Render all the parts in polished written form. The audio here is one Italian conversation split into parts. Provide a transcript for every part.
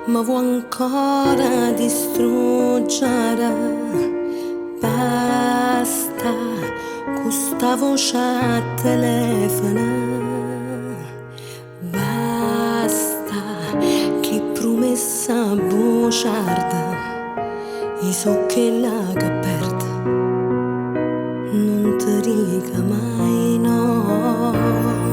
ma vuoi ancora distruggere. Basta, questa voce a telefono. Basta, che promessa bugiarda, i so che la che perde non ti dica mai no.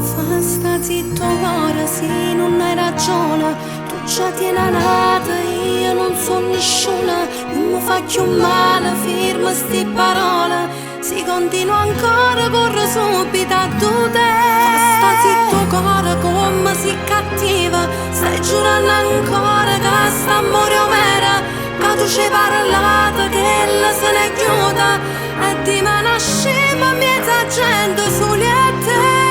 Fa sta zitto ora, sì, non hai ragione, tu già tieni nata, io non so nessuna, non mi fa più male, firma sti parole, si continua ancora, corre subito a te. Fa sta zitto cuore, come si cattiva, stai giurando ancora che sta amore vera, che tu ci hai parlato, che ella se ne chiuda, e di me nasceva mezza gente soli a te.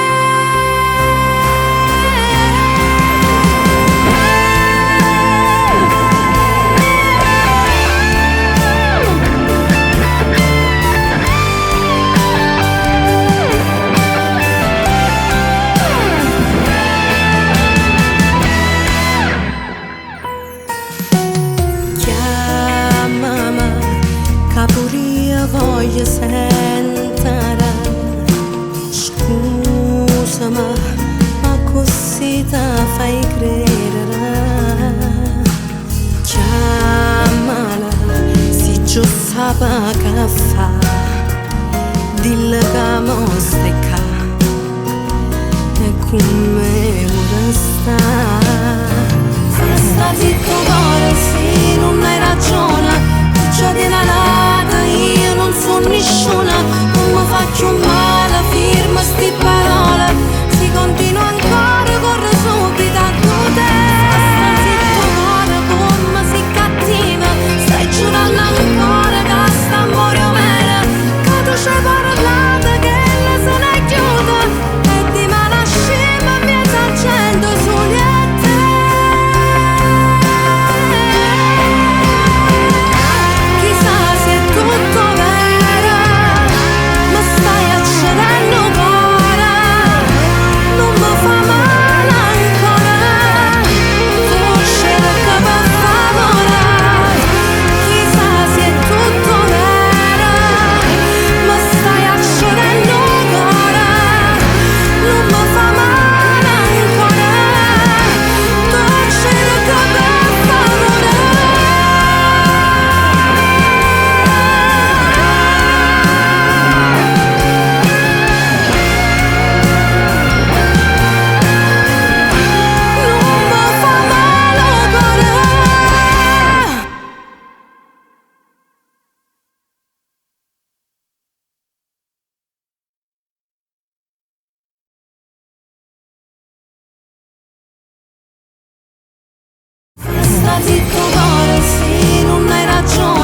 Voglio sentire, scusami, ma così ti fai credere. Chiamala, se già sa che fa, dille che mo stai qua, e come ora sta. Sta zitto cuore, sì, non hai ragione, tu già tieni nata, io non so nessuna, non mi fa più male, firma sti parole, si continua ancora, corre subito a te. Sta zitto cuore, come si cattiva, stai giurando ancora che sta amore vera, che tu ci hai parlato, che ella se ne chiude, e di me lasciamo mezza gente soli a te. Sta zitto cuore, sì, non hai ragione.